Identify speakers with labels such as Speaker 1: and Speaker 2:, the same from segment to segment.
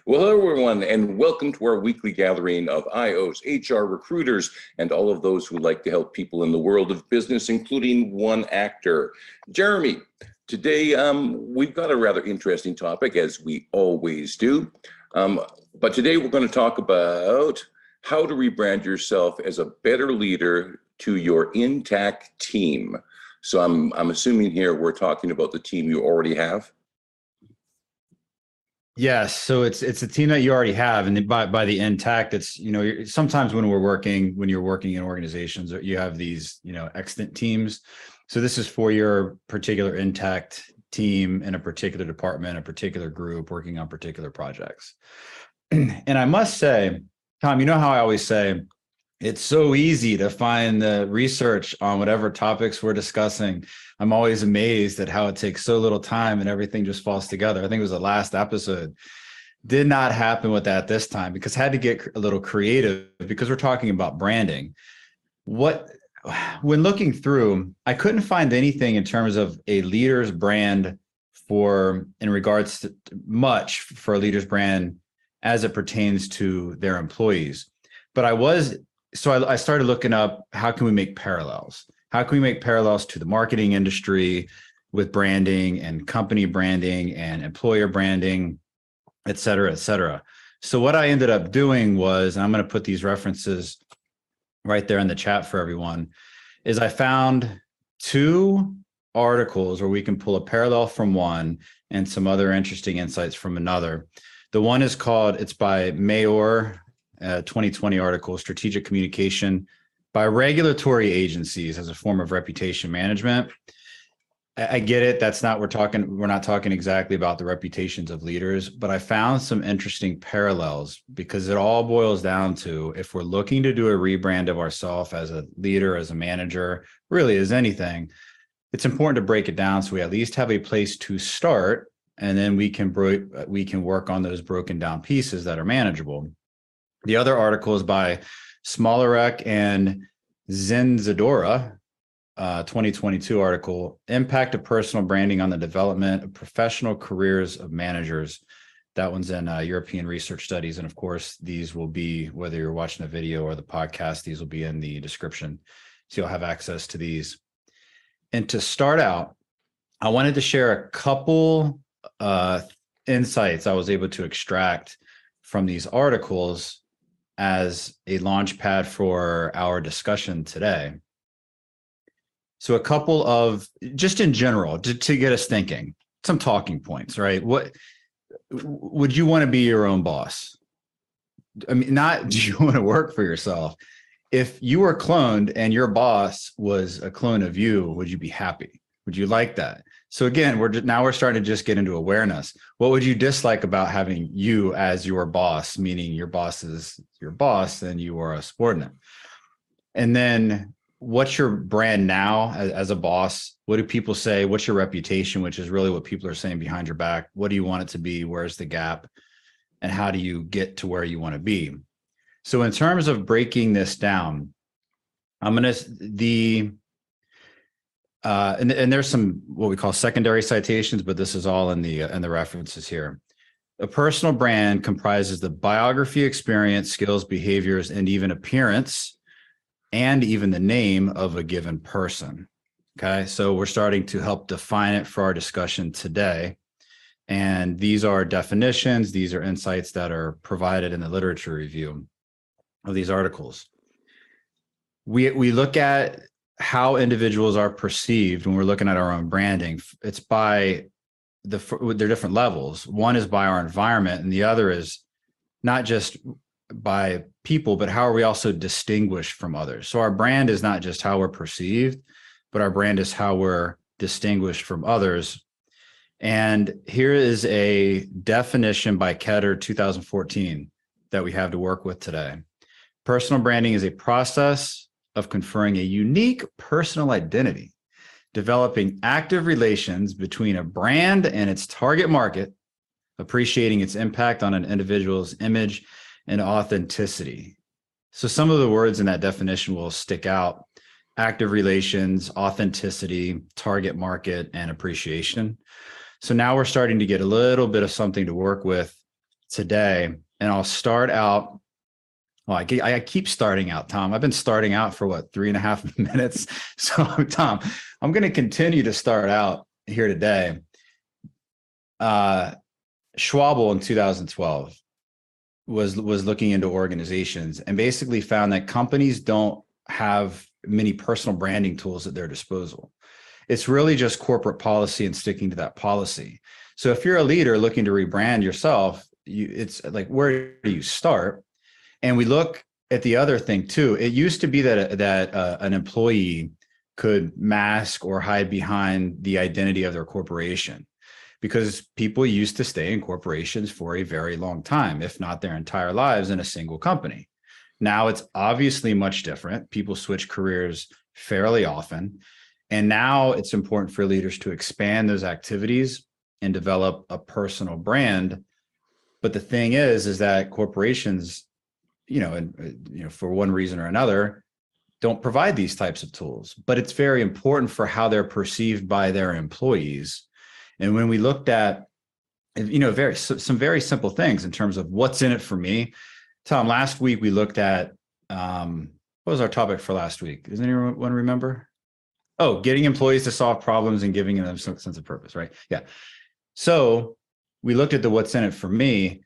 Speaker 1: Well, hello, everyone, and welcome to our weekly gathering of IOs, HR recruiters, and all of those who like to help people in the world of business, including one actor. Jeremy, today we've got a rather interesting topic, as we always do. But today we're going to talk about how to rebrand yourself as a better leader to your In-Tact team. So I'm assuming here we're talking about the team you already have.
Speaker 2: Yes, so it's a team that you already have, and by the In-Tact, it's sometimes when you're working in organizations, you have these extant teams. So this is for your particular In-Tact team in a particular department, a particular group working on particular projects. And I must say, Tom, you know how I always say it's so easy to find the research on whatever topics we're discussing. I'm always amazed at how it takes so little time and everything just falls together. I think it was the last episode. Did not happen with that this time because I had to get a little creative because we're talking about branding. When looking through, I couldn't find anything in terms of a leader's brand in regards to much for a leader's brand as it pertains to their employees. But I started looking up, how can we make parallels? How can we make parallels to the marketing industry with branding and company branding and employer branding, et cetera, et cetera. So what I ended up doing was, and I'm going to put these references right there in the chat for everyone, is I found two articles where we can pull a parallel from one and some other interesting insights from another. The one is it's by Mayor, 2020 article, Strategic Communication by Regulatory Agencies as a Form of Reputation Management. I get it. We're not talking exactly about the reputations of leaders, but I found some interesting parallels because it all boils down to, if we're looking to do a rebrand of ourselves as a leader, as a manager, really as anything, it's important to break it down so we at least have a place to start, and then we can work on those broken down pieces that are manageable. The other article is by Smolarek and Zenzadora, 2022 article, Impact of Personal Branding on the Development of Professional Careers of Managers. That one's in European Research Studies. And of course, these will be, whether you're watching the video or the podcast, these will be in the description. So you'll have access to these. And to start out, I wanted to share a couple insights I was able to extract from these articles as a launch pad for our discussion today. So a couple of, just in general, to get us thinking, some talking points, right? What would you want to be your own boss? I mean, not do you want to work for yourself? If you were cloned and your boss was a clone of you, would you be happy? Would you like that? So again, we're starting to just get into awareness. What would you dislike about having you as your boss, meaning your boss is your boss and you are a subordinate? And then what's your brand now as a boss? What do people say? What's your reputation, which is really what people are saying behind your back? What do you want it to be? Where's the gap? And how do you get to where you want to be? So in terms of breaking this down, and there's some what we call secondary citations, but this is all in the references here. A personal brand comprises the biography, experience, skills, behaviors, and even appearance, and even the name of a given person. Okay, so we're starting to help define it for our discussion today. And these are definitions, these are insights that are provided in the literature review of these articles. We look at how individuals are perceived when we're looking at our own branding. It's by their different levels. One is by our environment, and the other is not just by people, but how are we also distinguished from others? So our brand is not just how we're perceived, but our brand is how we're distinguished from others. And here is a definition by Ketter, 2014, that we have to work with today. Personal branding is a process of conferring a unique personal identity, developing active relations between a brand and its target market, appreciating its impact on an individual's image and authenticity. So some of the words in that definition will stick out: active relations, authenticity, target market, and appreciation. So now we're starting to get a little bit of something to work with today, and I'll start out. Well, I keep starting out, Tom. I've been starting out for what, 3.5 minutes. So, Tom, I'm going to continue to start out here today. Schwabel in 2012 was looking into organizations and basically found that companies don't have many personal branding tools at their disposal. It's really just corporate policy and sticking to that policy. So if you're a leader looking to rebrand yourself, it's like, where do you start? And we look at the other thing too. It used to be that an employee could mask or hide behind the identity of their corporation, because people used to stay in corporations for a very long time, if not their entire lives, in a single company. Now it's obviously much different. People switch careers fairly often. And now it's important for leaders to expand those activities and develop a personal brand. But the thing is that corporations, for one reason or another, don't provide these types of tools. But it's very important for how they're perceived by their employees. And when we looked at, some very simple things in terms of what's in it for me, Tom, last week we looked at, what was our topic for last week? Does anyone remember? Oh, getting employees to solve problems and giving them some sense of purpose, right? Yeah. So we looked at the what's in it for me.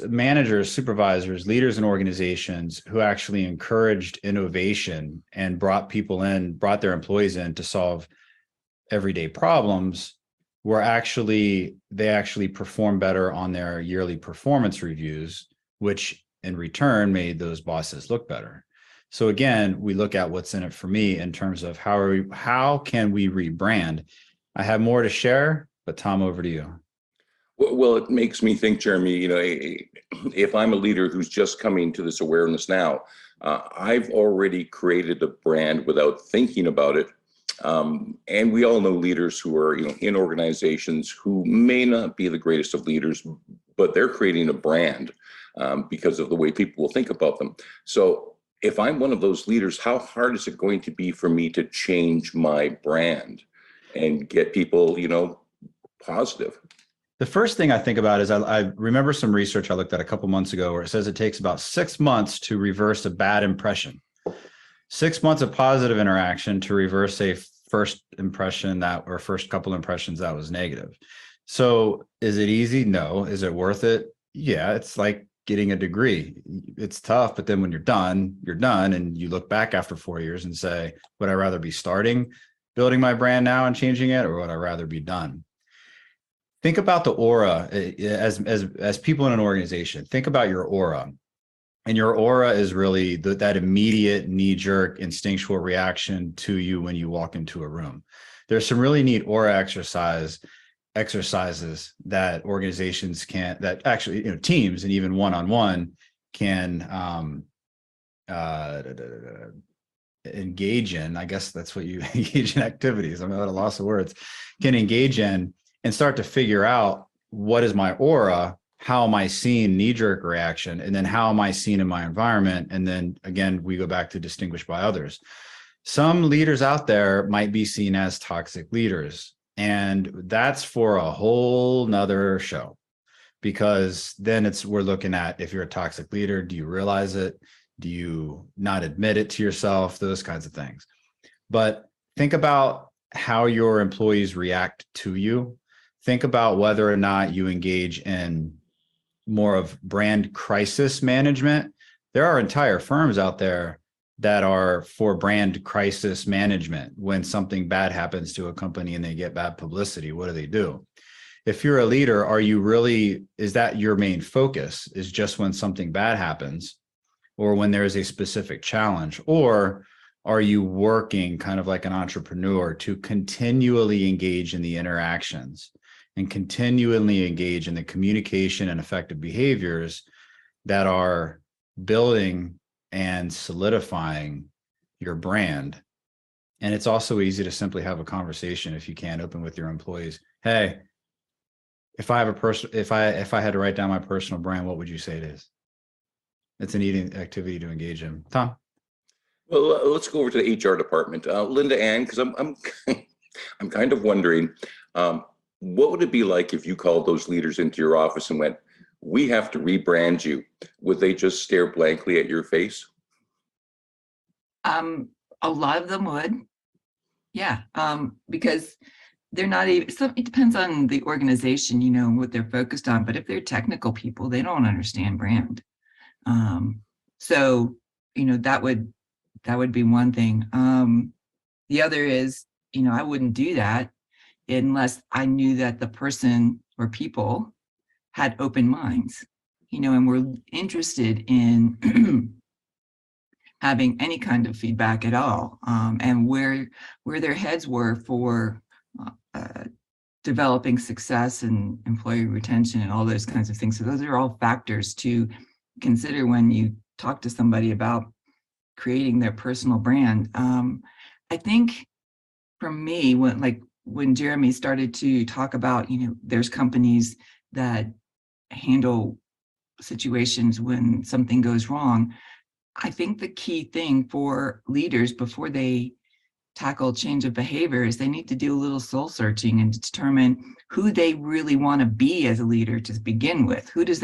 Speaker 2: Managers, supervisors, leaders in organizations who actually encouraged innovation and brought their employees in to solve everyday problems, they actually perform better on their yearly performance reviews, which in return made those bosses look better. So again, we look at what's in it for me in terms of how can we rebrand. I have more to share, but Tom, over to you.
Speaker 1: Well, it makes me think, Jeremy, if I'm a leader who's just coming to this awareness now, I've already created a brand without thinking about it. And we all know leaders who are, in organizations who may not be the greatest of leaders, but they're creating a brand because of the way people will think about them. So if I'm one of those leaders, how hard is it going to be for me to change my brand and get people, positive?
Speaker 2: The first thing I think about is I remember some research I looked at a couple months ago where it says it takes about 6 months to reverse a bad impression. 6 months of positive interaction to reverse a first couple impressions that was negative. So is it easy? No. Is it worth it? Yeah, it's like getting a degree. It's tough, but then when you're done, and you look back after 4 years and say, would I rather be building my brand now and changing it, or would I rather be done? Think about the aura as people in an organization. Think about your aura. And your aura is really that immediate knee-jerk instinctual reaction to you when you walk into a room. There's some really neat aura exercises that organizations that actually, teams and even one-on-one can engage in. I guess that's what you engage in activities. I'm at a loss of words. Can engage in and start to figure out, what is my aura? How am I seen? Knee-jerk reaction, and then how am I seen in my environment? And then again, we go back to distinguished by others. Some leaders out there might be seen as toxic leaders, and that's for a whole nother show, because then we're looking at, if you're a toxic leader, do you realize it? Do you not admit it to yourself? Those kinds of things. But think about how your employees react to you. Think about whether or not you engage in more of brand crisis management. There are entire firms out there that are for brand crisis management. When something bad happens to a company and they get bad publicity, what do? If you're a leader, is that your main focus, is just when something bad happens or when there is a specific challenge? Or are you working kind of like an entrepreneur to continually engage in the interactions and continually engage in the communication and effective behaviors that are building and solidifying your brand? And it's also easy to simply have a conversation, if you can, open with your employees. Hey, if I had to write down my personal brand, what would you say it is? It's an easy activity to engage in. Tom?
Speaker 1: Well, let's go over to the HR department. Linda Ann, because I'm I'm kind of wondering, What would it be like if you called those leaders into your office and went, "We have to rebrand you"? Would they just stare blankly at your face?
Speaker 3: Um, a lot of them would, yeah, because they're not even, so it depends on the organization, and what they're focused on. But if they're technical people, they don't understand brand. Um, so, that would be one thing. The other is, I wouldn't do that unless I knew that the person or people had open minds, and were interested in having any kind of feedback at all, and where their heads were for uh, developing success and employee retention and all those kinds of things. So those are all factors to consider when you talk to somebody about creating their personal brand. I think for me, when Jeremy started to talk about, there's companies that handle situations when something goes wrong. I think the key thing for leaders before they tackle change of behavior is they need to do a little soul searching and determine who they really want to be as a leader to begin with. What does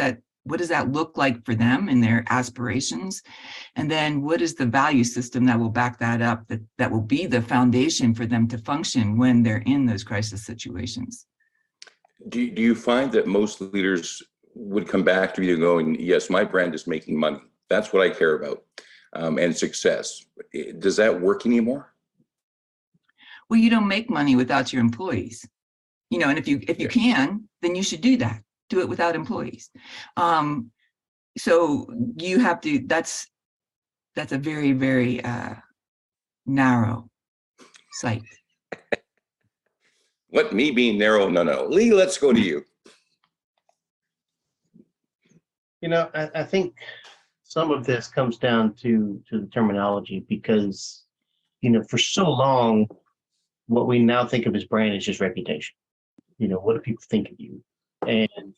Speaker 3: that look like for them and their aspirations? And then what is the value system that will back that up, that will be the foundation for them to function when they're in those crisis situations?
Speaker 1: Do you find that most leaders would come back to you going, "Yes, my brand is making money. That's what I care about, and success"? Does that work anymore?
Speaker 3: Well, you don't make money without your employees, and if you can, then you should do that. Do it without employees. Um, so you have to. That's a very, very narrow sight.
Speaker 1: What, me being narrow? No, no. Lee, let's go to you.
Speaker 4: I think some of this comes down to the terminology because, for so long, what we now think of as brand is just reputation. What do people think of you? And,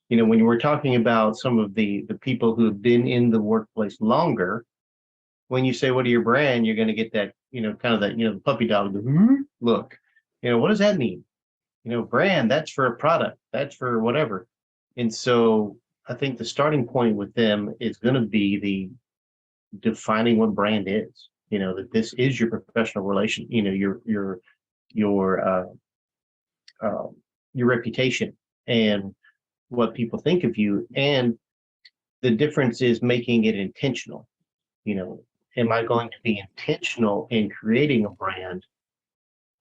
Speaker 4: when you were talking about some of the people who have been in the workplace longer, when you say, what are your brand, you're going to get that, kind of that, the puppy dog look. What does that mean? Brand, that's for a product, that's for whatever. And so I think the starting point with them is going to be the defining what brand is, that this is your professional relation, your your reputation and what people think of you. And the difference is making it intentional. Am I going to be intentional in creating a brand?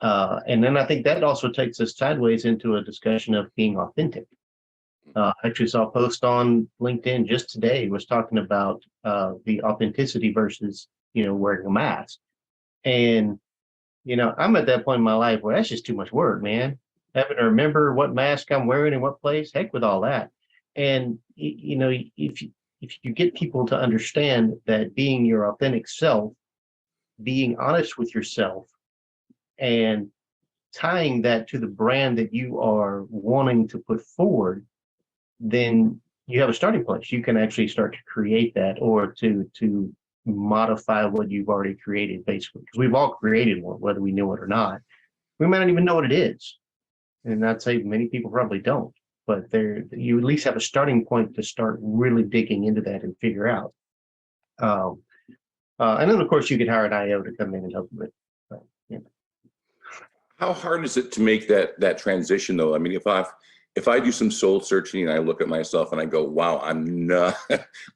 Speaker 4: And then I think that also takes us sideways into a discussion of being authentic. I actually saw a post on LinkedIn just today was talking about the authenticity versus, wearing a mask. And, I'm at that point in my life where that's just too much work, man. Having to remember what mask I'm wearing in what place, heck with all that. And, if you get people to understand that being your authentic self, being honest with yourself, and tying that to the brand that you are wanting to put forward, then you have a starting place. You can actually start to create that or to modify what you've already created, basically, because we've all created one, whether we know it or not. We might not even know what it is. And I'd say many people probably don't, but you at least have a starting point to start really digging into that and figure out. And then, of course, you could hire an IO to come in and help you with it.
Speaker 1: How hard is it to make that transition, though? I mean, if I do some soul searching and I look at myself and I go, "Wow, I'm not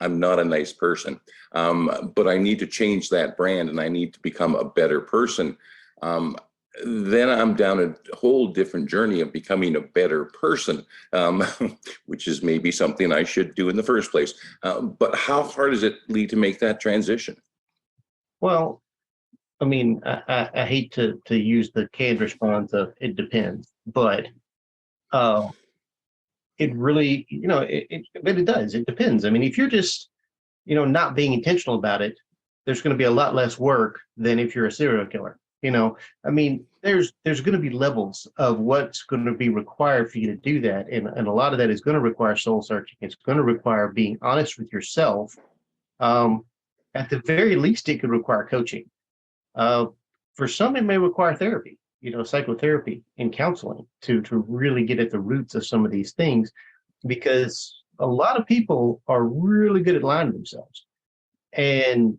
Speaker 1: I'm not a nice person, but I need to change that brand and I need to become a better person," then I'm down a whole different journey of becoming a better person, which is maybe something I should do in the first place. But how hard is it, Lee, to make that transition?
Speaker 4: Well, I mean, I hate to use the canned response of it depends, but it really, but it does. It depends. I mean, if you're just, not being intentional about it, there's going to be a lot less work than if you're a serial killer. I mean, there's going to be levels of what's going to be required for you to do that. And a lot of that is going to require soul searching. It's going to require being honest with yourself. At the very least, it could require coaching. For some, it may require therapy. psychotherapy and counseling to really get at the roots of some of these things, because a lot of people are really good at lying to themselves. And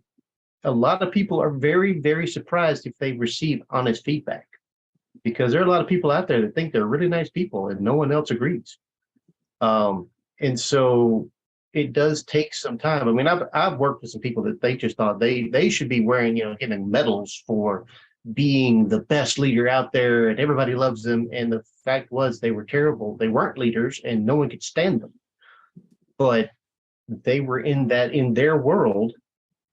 Speaker 4: a lot of people are very, very surprised if they receive honest feedback, because there are a lot of people out there that think they're really nice people and no one else agrees. And so it does take some time. I mean, I've worked with some people that they just thought they should be wearing, getting medals for being the best leader out there and everybody loves them. And the fact was they were terrible. They weren't leaders and no one could stand them. But they were in their world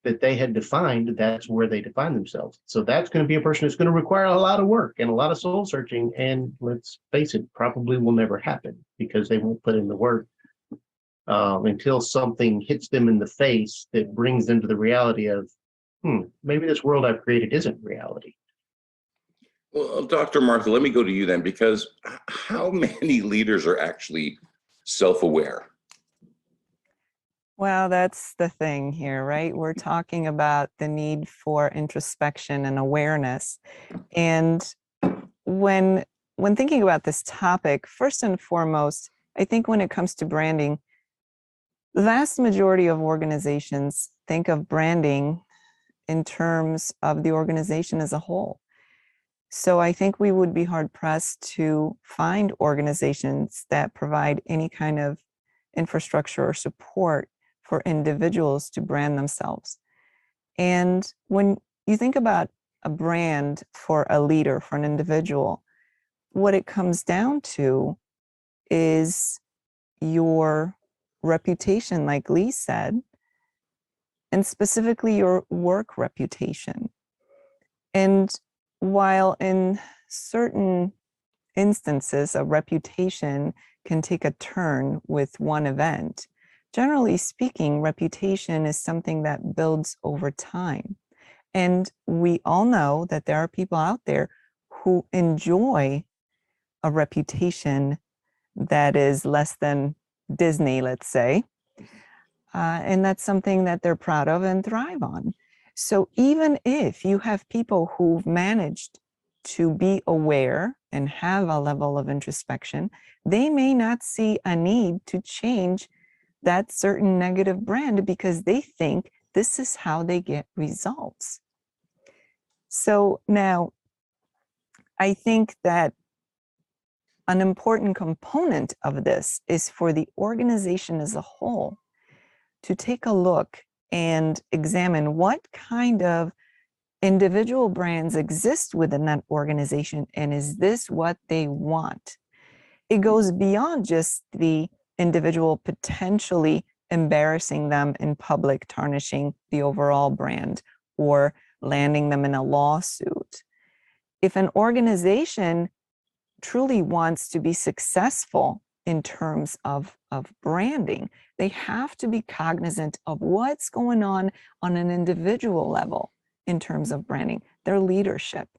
Speaker 4: that they had defined, that's where they define themselves. So that's going to be a person that's going to require a lot of work and a lot of soul searching. And let's face it, probably will never happen because they won't put in the work until something hits them in the face that brings them to the reality of, maybe this world I've created isn't reality.
Speaker 1: Well, Dr. Martha, let me go to you then, because how many leaders are actually self-aware?
Speaker 5: Well, that's the thing here, right? We're talking about the need for introspection and awareness. And when thinking about this topic, first and foremost, I think when it comes to branding, the vast majority of organizations think of branding in terms of the organization as a whole. So I think we would be hard pressed to find organizations that provide any kind of infrastructure or support for individuals to brand themselves. And when you think about a brand for a leader, for an individual, what it comes down to is your reputation, like Lee said, and specifically your work reputation. And while in certain instances, a reputation can take a turn with one event, generally speaking, reputation is something that builds over time. And we all know that there are people out there who enjoy a reputation that is less than Disney, let's say. And that's something that they're proud of and thrive on. So even if you have people who've managed to be aware and have a level of introspection, they may not see a need to change that certain negative brand because they think this is how they get results. So now, I think that an important component of this is for the organization as a whole to take a look and examine what kind of individual brands exist within that organization, and is this what they want? It goes beyond just the individual potentially embarrassing them in public, tarnishing the overall brand, or landing them in a lawsuit. If an organization truly wants to be successful in terms of branding, they have to be cognizant of what's going on an individual level in terms of branding, their leadership.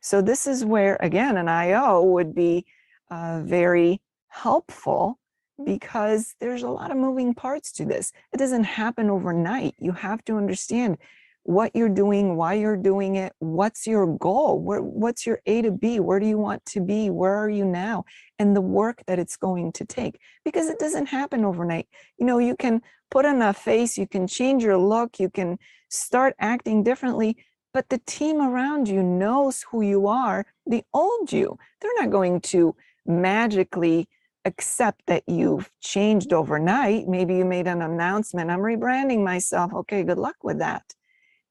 Speaker 5: So this is where, again, an IO would be very helpful, because there's a lot of moving parts to this. It doesn't happen overnight. You have to understand what you're doing, why you're doing it, what's your goal, what's your A to B, where do you want to be, where are you now, and the work that it's going to take, because it doesn't happen overnight. You can put on a face, you can change your look, you can start acting differently, but the team around you knows who you are, the old you. They're not going to magically accept that you've changed overnight. Maybe you made an announcement, I'm rebranding myself. Okay, good luck with that.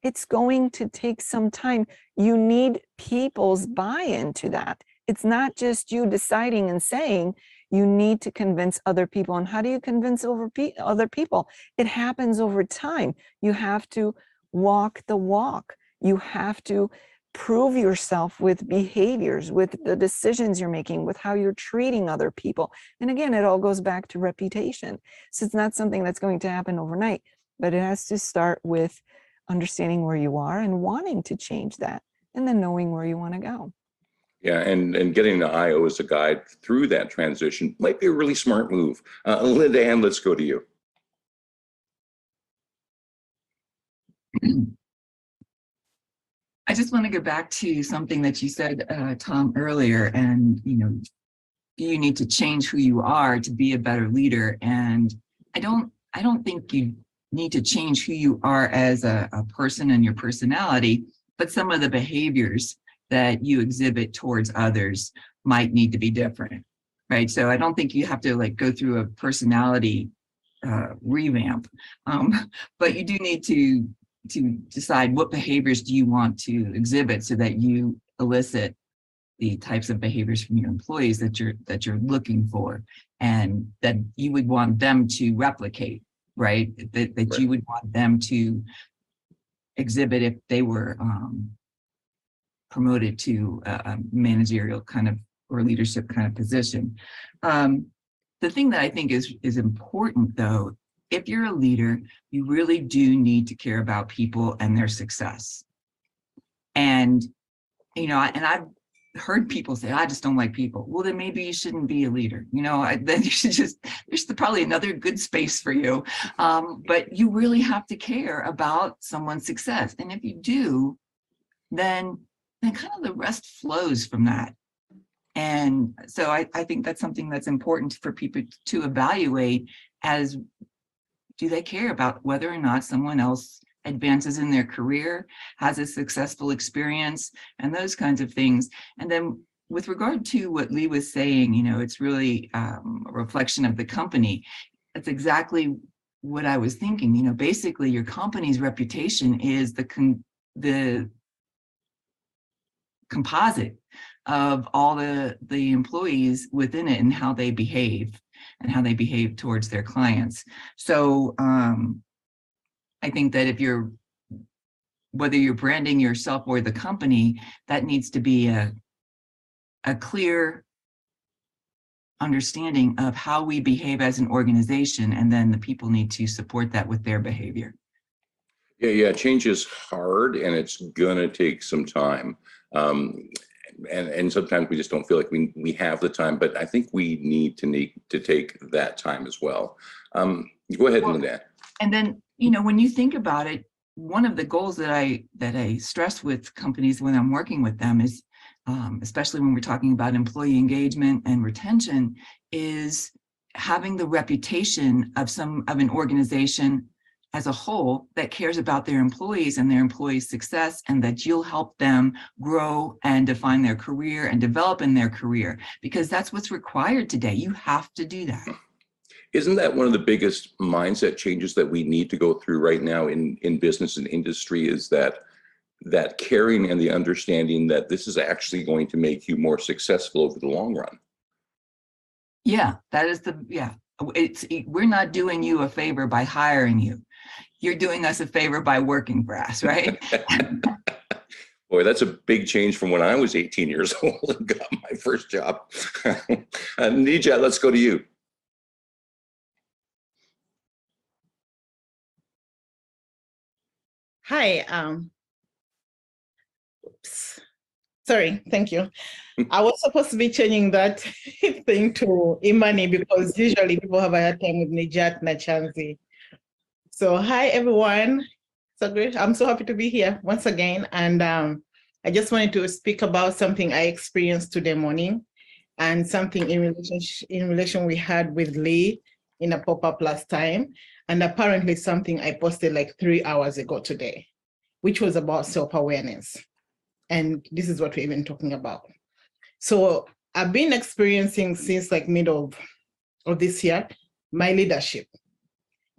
Speaker 5: It's going to take some time. You need people's buy-in to that. It's not just you deciding and saying. You need to convince other people. And how do you convince other people? It happens over time. You have to walk the walk. You have to prove yourself with behaviors, with the decisions you're making, with how you're treating other people. And again, it all goes back to reputation. So it's not something that's going to happen overnight, but it has to start with understanding where you are and wanting to change that, and then knowing where you want to go.
Speaker 1: Yeah, and getting the IO as a guide through that transition might be a really smart move. Linda Ann, let's go to you.
Speaker 3: I just want to go back to something that you said, Tom, earlier, and you need to change who you are to be a better leader. And I don't think you need to change who you are as a person and your personality, but some of the behaviors that you exhibit towards others might need to be different, right? So I don't think you have to like go through a personality revamp, but you do need to decide what behaviors do you want to exhibit so that you elicit the types of behaviors from your employees that you're looking for and that you would want them to replicate, right? That you would want them to exhibit if they were promoted to a managerial kind of or leadership kind of position. The thing that I think is important though, if you're a leader, you really do need to care about people and their success. And, and I've heard people say, I just don't like people. Well, then maybe you shouldn't be a leader. Then you should there's probably another good space for you. But you really have to care about someone's success. And if you do, then kind of the rest flows from that. And so I think that's something that's important for people to evaluate as, do they care about whether or not someone else advances in their career, has a successful experience, and those kinds of things. And then with regard to what Lee was saying, it's really a reflection of the company. That's exactly what I was thinking. Basically your company's reputation is the composite of all the employees within it and how they behave towards their clients. So I think that whether you're branding yourself or the company, that needs to be a clear understanding of how we behave as an organization, and then the people need to support that with their behavior.
Speaker 1: Yeah, change is hard and it's gonna take some time. And sometimes we just don't feel like we have the time, but I think we need to take that time as well. Go ahead, Linda.
Speaker 3: And then, when you think about it, one of the goals that I stress with companies when I'm working with them is, especially when we're talking about employee engagement and retention, is having the reputation of an organization as a whole that cares about their employees and their employees' success, and that you'll help them grow and define their career and develop in their career, because that's what's required today. You have to do that.
Speaker 1: Isn't that one of the biggest mindset changes that we need to go through right now in business and industry, is that caring and the understanding that this is actually going to make you more successful over the long run?
Speaker 3: Yeah, that is we're not doing you a favor by hiring you. You're doing us a favor by working for us, right?
Speaker 1: Boy, that's a big change from when I was 18 years old and got my first job. Nijat, let's go to you.
Speaker 6: Hi. Sorry, thank you. I was supposed to be changing that thing to Imani because usually people have a hard time with Nijat Nachanzi. So hi, everyone. So great. I'm so happy to be here once again. And I just wanted to speak about something I experienced today morning and something in relation we had with Lee in a pop-up last time. And apparently something I posted like 3 hours ago today, which was about self-awareness. And this is what we've been talking about. So I've been experiencing since like middle of this year, my leadership.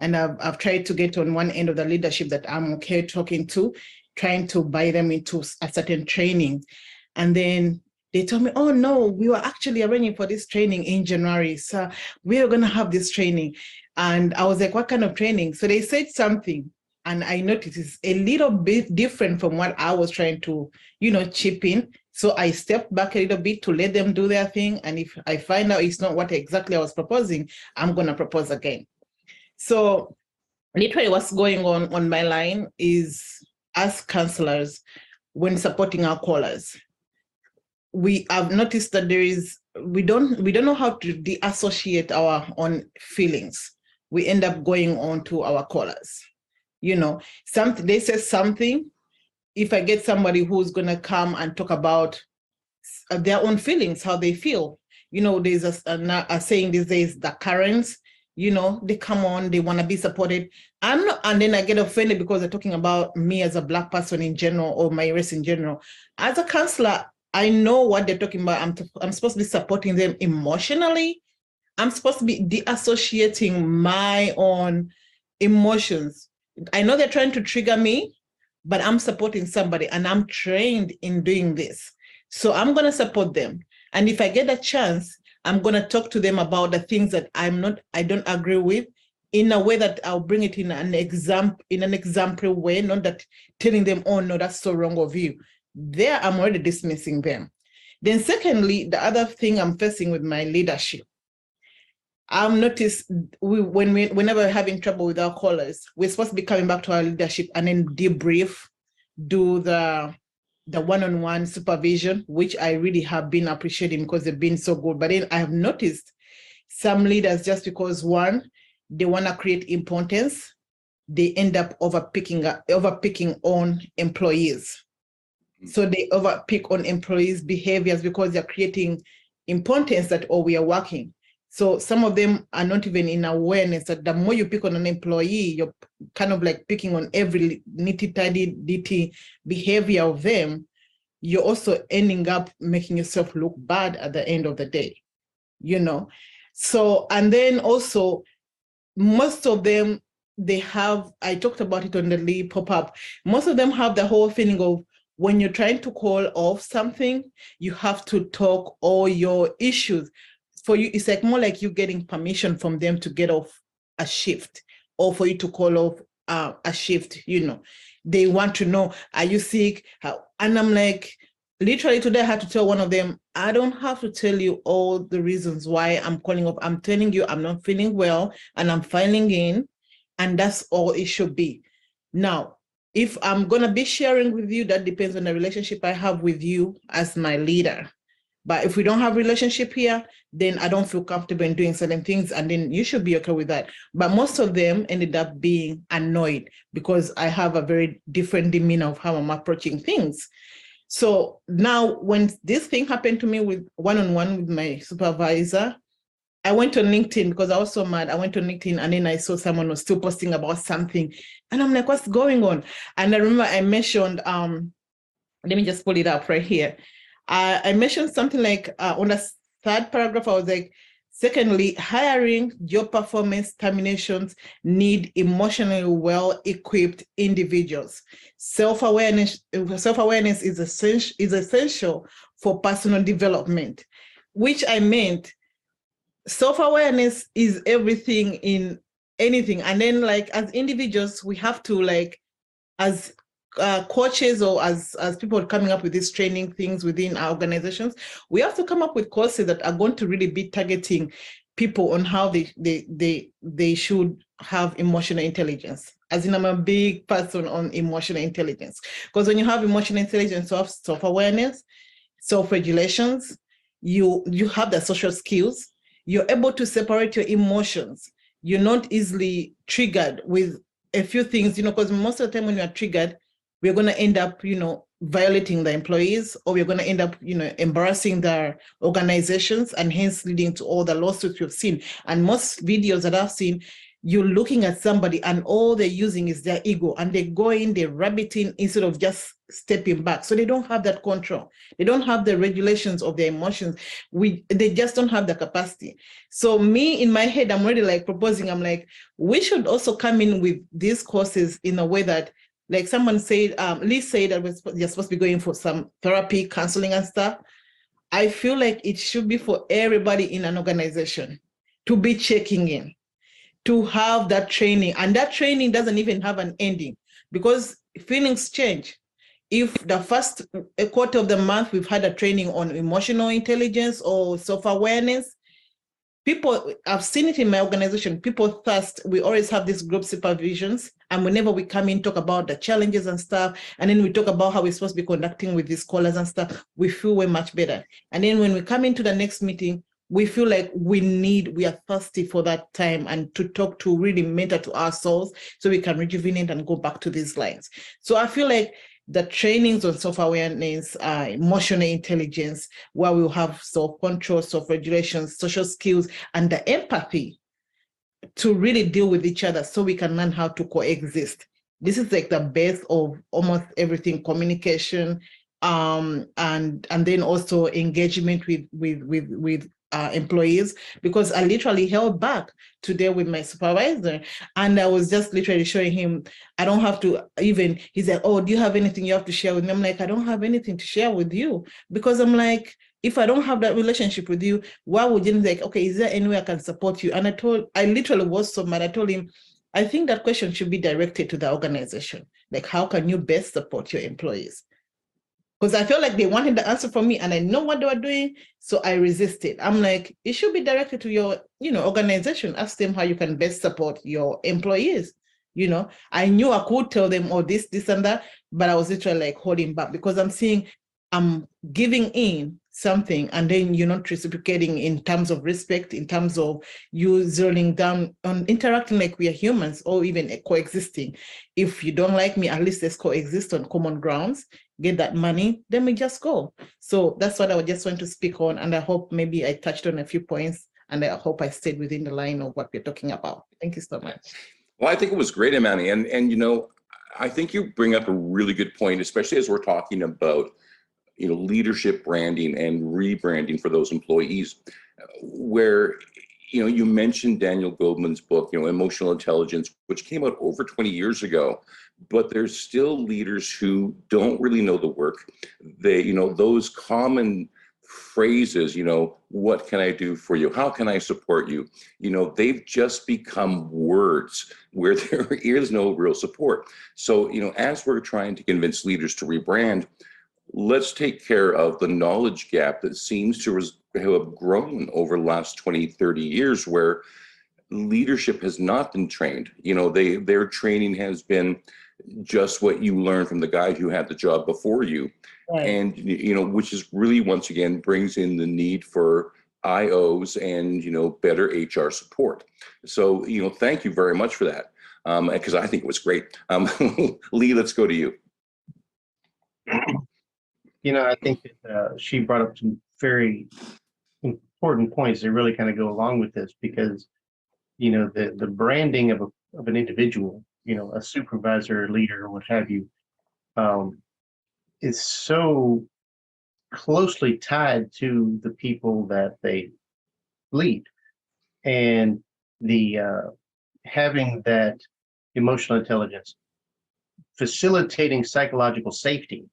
Speaker 6: And I've tried to get on one end of the leadership that I'm okay talking to, trying to buy them into a certain training. And then they told me, oh no, we were actually arranging for this training in January. So we are gonna have this training. And I was like, what kind of training? So they said something, and I noticed it's a little bit different from what I was trying to, chip in. So I stepped back a little bit to let them do their thing. And if I find out it's not what exactly I was proposing, I'm gonna propose again. So literally what's going on my line is, as counselors, when supporting our callers, we have noticed that we don't know how to deassociate our own feelings. We end up going on to our callers. They say something, if I get somebody who's going to come and talk about their own feelings, how they feel. There's a saying these days, the Karens, they come on, they want to be supported. And then I get offended because they're talking about me as a Black person in general, or my race in general. As a counselor, I know what they're talking about. I'm supposed to be supporting them emotionally. I'm supposed to be deassociating my own emotions. I know they're trying to trigger me, but I'm supporting somebody and I'm trained in doing this. So I'm going to support them. And if I get a chance, I'm going to talk to them about the things that I don't agree with, in a way that I'll bring it in an exemplary way, not that telling them, oh no, that's so wrong of you. There, I'm already dismissing them. Then secondly, the other thing I'm facing with my leadership, I've noticed whenever we're having trouble with our callers, we're supposed to be coming back to our leadership and then debrief, do the one-on-one supervision, which I really have been appreciating because they've been so good. But then I have noticed some leaders, just because one, they want to create importance, they end up overpicking on employees. So they overpick on employees' behaviors because they're creating importance that, oh, we are working. So some of them are not even in awareness that the more you pick on an employee, you're kind of like picking on every nitty-gritty behavior of them. You're also ending up making yourself look bad at the end of the day, So, and then also, most of them, I talked about it on the Lee pop-up, most of them have the whole feeling of, when you're trying to call off something, you have to talk all your issues. For you, it's like more like you getting permission from them to get off a shift, or for you to call off a shift. They want to know, are you sick? And I'm like, literally today I had to tell one of them, I don't have to tell you all the reasons why I'm calling off. I'm telling you I'm not feeling well and I'm filing in, and that's all it should be. Now, if I'm going to be sharing with you, that depends on the relationship I have with you as my leader. But if we don't have a relationship here, then I don't feel comfortable in doing certain things, and then you should be okay with that. But most of them ended up being annoyed because I have a very different demeanor of how I'm approaching things. So now when this thing happened to me with one-on-one with my supervisor, I went on LinkedIn because I was so mad. I went on LinkedIn and then I saw someone was still posting about something. And I'm like, what's going on? And I remember I mentioned, let me just pull it up right here. I mentioned something like on the third paragraph, I was like, secondly, hiring, job performance terminations need emotionally well-equipped individuals. Self-awareness is essential for personal development, which I meant self-awareness is everything in anything. And then like as individuals, we have to like, as coaches or as people coming up with these training things within our organizations, we have to come up with courses that are going to really be targeting people on how they should have emotional intelligence. As in, I'm a big person on emotional intelligence, because when you have emotional intelligence, you have self-awareness, self-regulations, you have the social skills, you're able to separate your emotions, you're not easily triggered with a few things, because most of the time when you're triggered, we're going to end up, violating the employees, or we're going to end up, embarrassing their organizations, and hence leading to all the lawsuits you've seen. And most videos that I've seen, you're looking at somebody and all they're using is their ego, and they go in, they rabbit in instead of just stepping back. So they don't have that control. They don't have the regulations of their emotions. They just don't have the capacity. So me, in my head, I'm already like proposing, I'm like, we should also come in with these courses in a way that, like someone said, Lee said that you're supposed to be going for some therapy, counseling and stuff. I feel like it should be for everybody in an organization to be checking in, to have that training. And that training doesn't even have an ending, because feelings change. If the first quarter of the month we've had a training on emotional intelligence or self-awareness, people, I've seen it in my organization, people thirst. We always have these group supervisions, and whenever we come in, talk about the challenges and stuff, and then we talk about how we're supposed to be conducting with these callers and stuff, we feel way much better. And then when we come into the next meeting, we feel like we are thirsty for that time and to talk, to really mentor to our souls so we can rejuvenate and go back to these lines. So I feel like the trainings on self-awareness, emotional intelligence, where we'll have self-control, self-regulation, social skills, and the empathy to really deal with each other so we can learn how to coexist. This is like the base of almost everything: communication, and then also engagement with employees. Because I literally held back today with my supervisor, and I was just literally showing him I don't have to even. He's like, "Oh, do you have anything you have to share with me?" I'm like, "I don't have anything to share with you," because I'm like, if I don't have that relationship with you, why would you like, okay, is there any way I can support you? And I literally was so mad. I told him, I think that question should be directed to the organization. Like, how can you best support your employees? Because I felt like they wanted the answer from me and I know what they were doing. So I resisted. I'm like, it should be directed to your, organization. Ask them how you can best support your employees. I knew I could tell them, oh, this, and that, but I was literally like holding back because I'm seeing I'm giving in something and then you're not reciprocating in terms of respect, in terms of you zeroing down on interacting like we are humans or even coexisting. If you don't like me, at least let's coexist on common grounds, get that money, then we just go. So that's what I just want to speak on. And I hope maybe I touched on a few points and I hope I stayed within the line of what we're talking about. Thank you so much.
Speaker 1: Well, I think it was great, Imani. And I think you bring up a really good point, especially as we're talking about leadership branding and rebranding for those employees, where you mentioned Daniel Goleman's book, Emotional Intelligence, which came out over 20 years ago, but there's still leaders who don't really know the work. They, those common phrases, what can I do for you? How can I support you? They've just become words where there is no real support. So, as we're trying to convince leaders to rebrand, let's take care of the knowledge gap that seems to have grown over the last 20, 30 years, where leadership has not been trained. Their training has been just what you learned from the guy who had the job before you. Right. And, which is really, once again, brings in the need for IOs and, better HR support. So, thank you very much for that. Because I think it was great. Lee, let's go to you.
Speaker 4: I think that she brought up some very important points that really kind of go along with this, because, the branding of an individual, a supervisor, leader, or what have you, is so closely tied to the people that they lead. And the having that emotional intelligence, facilitating psychological safety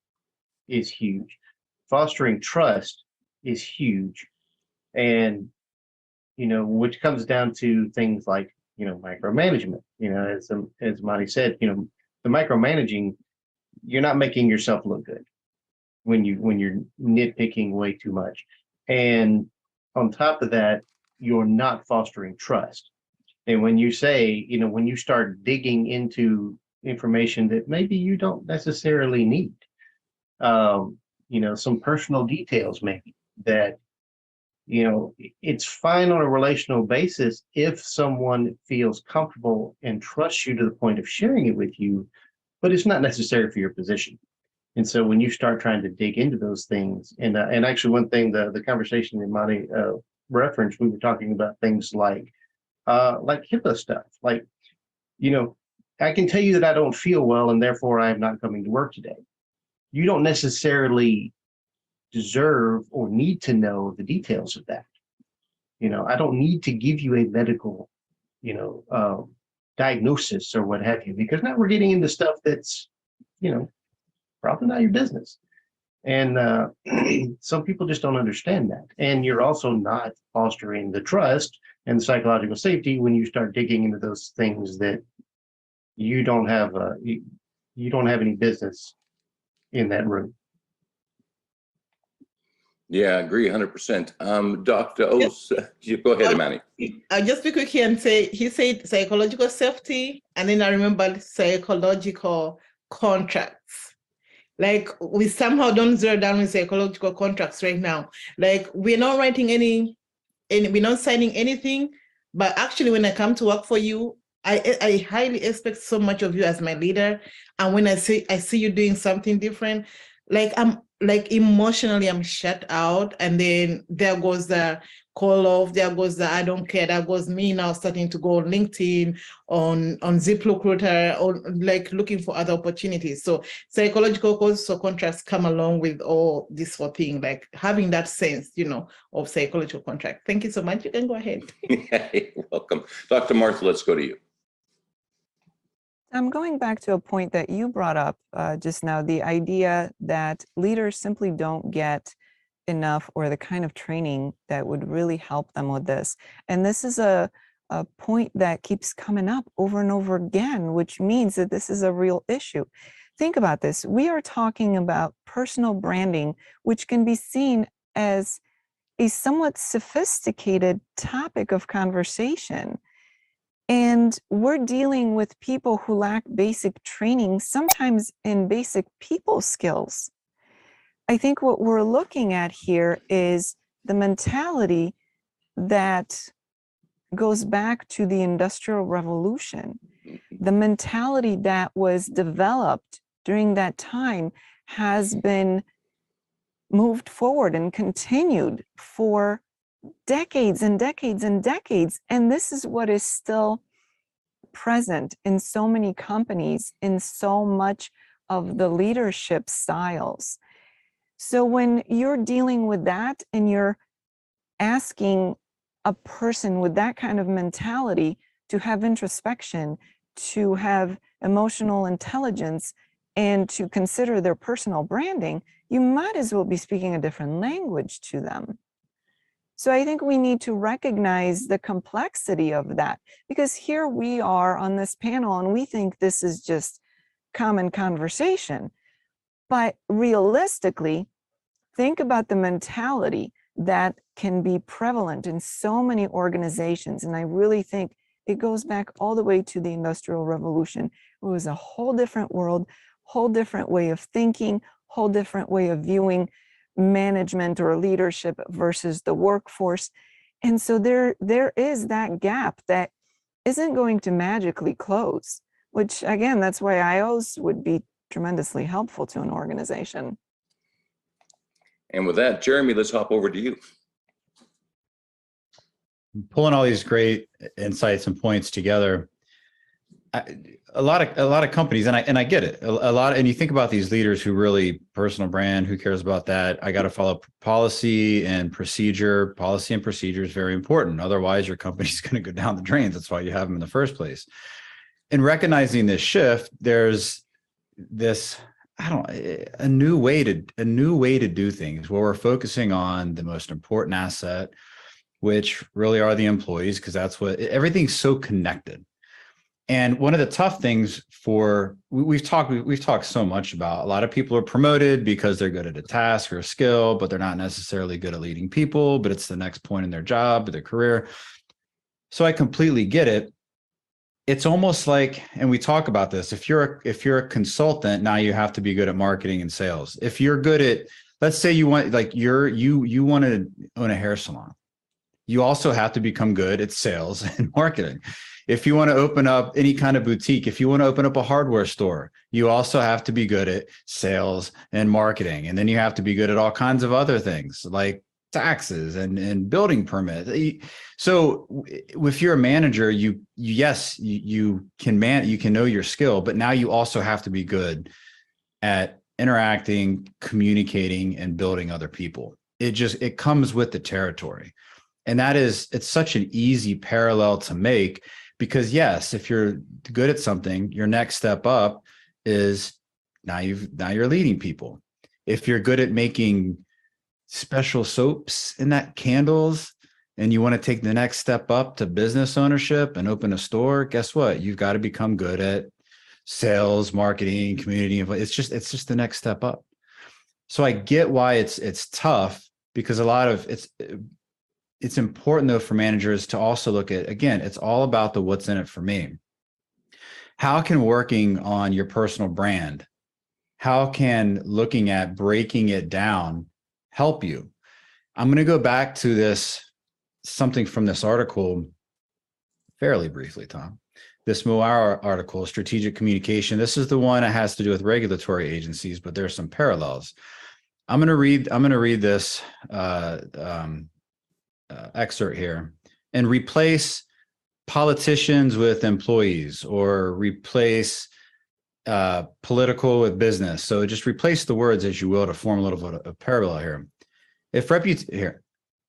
Speaker 4: is huge. Fostering trust is huge. And, which comes down to things like, micromanagement, as Monty said, the micromanaging, you're not making yourself look good when you're nitpicking way too much. And on top of that, you're not fostering trust. And when you say, when you start digging into information that maybe you don't necessarily need, some personal details maybe that, it's fine on a relational basis if someone feels comfortable and trusts you to the point of sharing it with you, but it's not necessary for your position. And so when you start trying to dig into those things, and actually one thing, the conversation that Monty referenced, we were talking about things like HIPAA stuff, like, I can tell you that I don't feel well and therefore I am not coming to work today. You don't necessarily deserve or need to know the details of that. I don't need to give you a medical, diagnosis or what have you, because now we're getting into stuff that's, probably not your business. And some people just don't understand that. And you're also not fostering the trust and the psychological safety when you start digging into those things that you don't have you don't have any business in that room.
Speaker 1: Yeah, I agree 100%. Dr. O's, go ahead, Imani.
Speaker 6: I'll just be quick here and say, he said psychological safety, and then I remembered psychological contracts. Like, we somehow don't zero down with psychological contracts right now. Like, we're not writing any we're not signing anything, but actually when I come to work for you, I highly expect so much of you as my leader. And when I see you doing something different, like I'm like emotionally I'm shut out. And then there goes the call off, there goes the I don't care, that goes me now starting to go on LinkedIn, on ZipRecruiter, or like looking for other opportunities. So psychological causes or contracts come along with all this whole thing, like having that sense, of psychological contract. Thank you so much. You can go ahead.
Speaker 1: You're welcome. Dr. Martha, let's go to you.
Speaker 5: I'm going back to a point that you brought up just now, the idea that leaders simply don't get enough or the kind of training that would really help them with this. And this is a point that keeps coming up over and over again, which means that this is a real issue. Think about this. We are talking about personal branding, which can be seen as a somewhat sophisticated topic of conversation. And we're dealing with people who lack basic training, sometimes in basic people skills. I think what we're looking at here is the mentality that goes back to the Industrial Revolution. The mentality that was developed during that time has been moved forward and continued for decades and decades and decades. And this is what is still present in so many companies, in so much of the leadership styles. So when you're dealing with that and you're asking a person with that kind of mentality to have introspection, to have emotional intelligence, and to consider their personal branding, you might as well be speaking a different language to them. So I think we need to recognize the complexity of that, because here we are on this panel and we think this is just common conversation. But realistically, think about the mentality that can be prevalent in so many organizations. And I really think it goes back all the way to the Industrial Revolution. It was a whole different world, whole different way of thinking, whole different way of viewing management or leadership versus the workforce. And so there is that gap that isn't going to magically close, which again, that's why IOs would be tremendously helpful to an organization.
Speaker 1: And with that, Jeremy, let's hop over to you.
Speaker 2: Pulling all these great insights and points together, a lot of companies, and I get it, a lot. And you think about these leaders who really personal brand, who cares about that? I got to follow policy and procedure. Policy and procedure is very important. Otherwise, your company's going to go down the drains. That's why you have them in the first place. In recognizing this shift, there's this, a new way to do things where we're focusing on the most important asset, which really are the employees, because that's what everything's so connected. And one of the tough things we've talked so much about, a lot of people are promoted because they're good at a task or a skill, but they're not necessarily good at leading people, but it's the next point in their job or their career. So I completely get it. It's almost like, and we talk about this, if you're a consultant, now you have to be good at marketing and sales. If you're good at, let's say you want, like you want to own a hair salon, you also have to become good at sales and marketing. If you want to open up any kind of boutique, if you want to open up a hardware store, you also have to be good at sales and marketing. And then you have to be good at all kinds of other things like taxes and building permits. So if you're a manager, you can know your skill, but now you also have to be good at interacting, communicating, and building other people. It comes with the territory. And it's such an easy parallel to make, because yes, if you're good at something, your next step up is now you're leading people. If you're good at making special soaps and that candles, and you want to take the next step up to business ownership and open a store, guess what? You've got to become good at sales, marketing, community. It's just the next step up. So I get why it's tough, because a lot of it's important though for managers to also look at, again, it's all about the what's in it for me. How can working on your personal brand, how can looking at breaking it down help you? I'm going to go back to something from this article fairly briefly, Tom. this Moir article, Strategic Communication. This is the one that has to do with regulatory agencies, but there's some parallels. I'm going to read this excerpt here, and replace politicians with employees, or replace political with business. So just replace the words as you will to form a little bit of parallel here.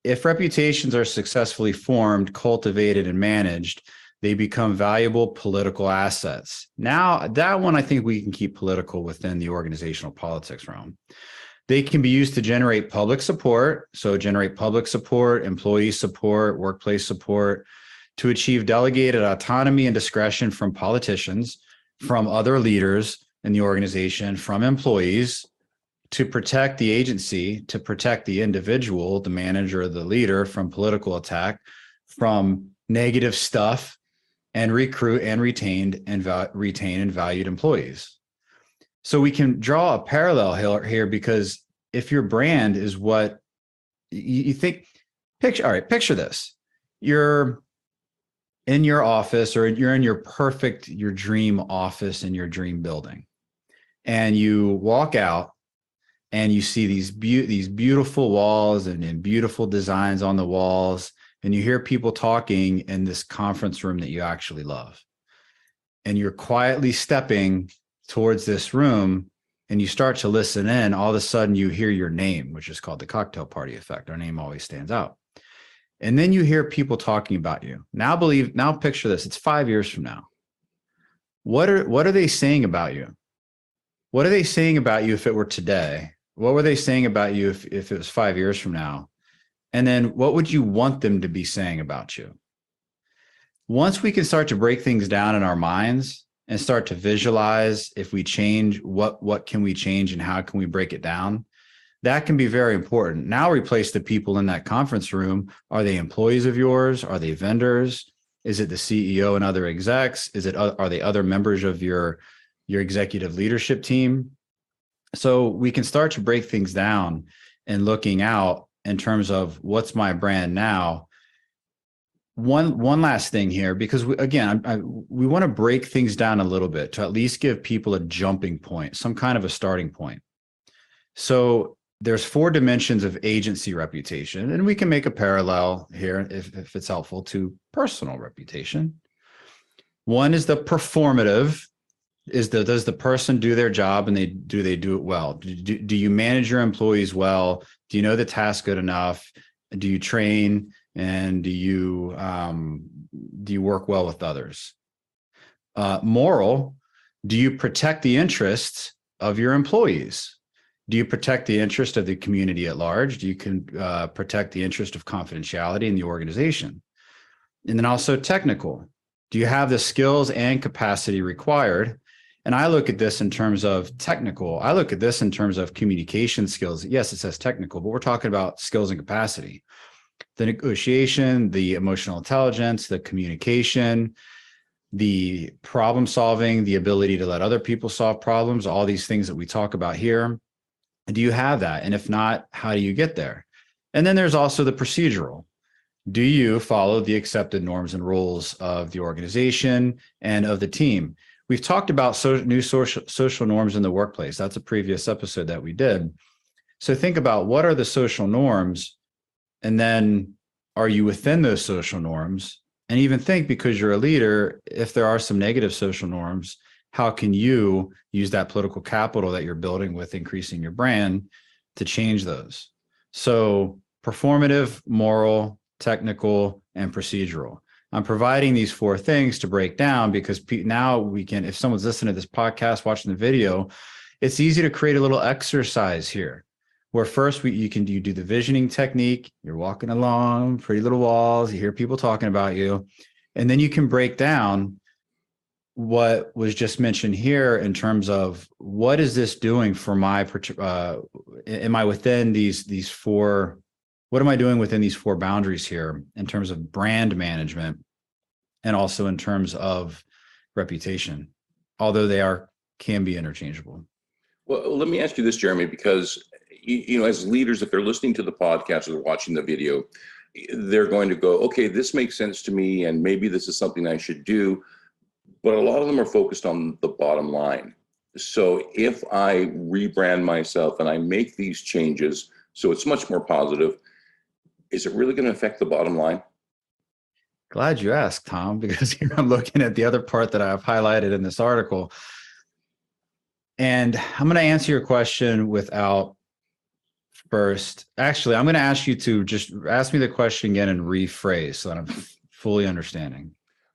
Speaker 2: If reputations are successfully formed, cultivated, and managed, they become valuable political assets. Now, that one I think we can keep political within the organizational politics realm. They can be used to generate public support. So generate public support, employee support, workplace support, to achieve delegated autonomy and discretion from politicians, from other leaders in the organization, from employees, to protect the agency, to protect the individual, the manager, the leader, from political attack, from negative stuff, and recruit and retain and valued employees. So we can draw a parallel here, because if your brand is what you think, picture this. You're in your office, or you're in your dream office in your dream building, and you walk out and you see these beautiful walls and beautiful designs on the walls, and you hear people talking in this conference room that you actually love. And you're quietly stepping towards this room and you start to listen in. All of a sudden you hear your name, which is called the cocktail party effect. Our name always stands out. And then you hear people talking about you. Now picture this, it's 5 years from now. What are they saying about you? What are they saying about you if it were today? What were they saying about you if it was 5 years from now? And then what would you want them to be saying about you? Once we can start to break things down in our minds and start to visualize, if we change, what can we change and how can we break it down? That can be very important. Now replace the people in that conference room. Are they employees of yours? Are they vendors? Is it the CEO and other execs? Are they other members of your executive leadership team? So we can start to break things down and looking out in terms of what's my brand now. One last thing here, because we want to break things down a little bit to at least give people a jumping point, some kind of a starting point. So there's 4 dimensions of agency reputation, and we can make a parallel here if it's helpful to personal reputation. One is the performative. Does the person do their job, and do they do it well? Do you manage your employees well? Do you know the task good enough? Do you train, and do you work well with others? Moral, do you protect the interests of your employees? Do you protect the interest of the community at large? Do you protect the interest of confidentiality in the organization? And then also technical. Do you have the skills and capacity required? And I look at this in terms of technical. I look at this in terms of communication skills. Yes, it says technical, but we're talking about skills and capacity. The negotiation, the emotional intelligence, the communication, the problem solving, the ability to let other people solve problems, all these things that we talk about here. Do you have that? And if not, how do you get there? And then there's also the procedural. Do you follow the accepted norms and rules of the organization and of the team? We've talked about new social norms in the workplace. That's a previous episode that we did. So think about, what are the social norms? And then, are you within those social norms? And even think, because you're a leader, if there are some negative social norms, how can you use that political capital that you're building with increasing your brand to change those? So performative, moral, technical, and procedural. I'm providing these 4 things to break down, because now we can, if someone's listening to this podcast, watching the video, it's easy to create a little exercise here, where first you do the visioning technique. You're walking along pretty little walls, you hear people talking about you, and then you can break down what was just mentioned here in terms of, what is this doing for my, am I within these 4, what am I doing within these 4 boundaries here in terms of brand management, and also in terms of reputation, although they can be interchangeable.
Speaker 1: Well, let me ask you this, Jeremy, because as leaders, if they're listening to the podcast or they're watching the video, they're going to go, okay, this makes sense to me, and maybe this is something I should do. but a lot of them are focused on the bottom line. So if I rebrand myself and I make these changes, so it's much more positive, is it really going to affect the bottom line?
Speaker 2: Glad you asked, Tom, because here I'm looking at the other part that I've highlighted in this article. And I'm going to answer your question without first. Actually, I'm going to ask you to just ask me the question again and rephrase so that I'm fully understanding.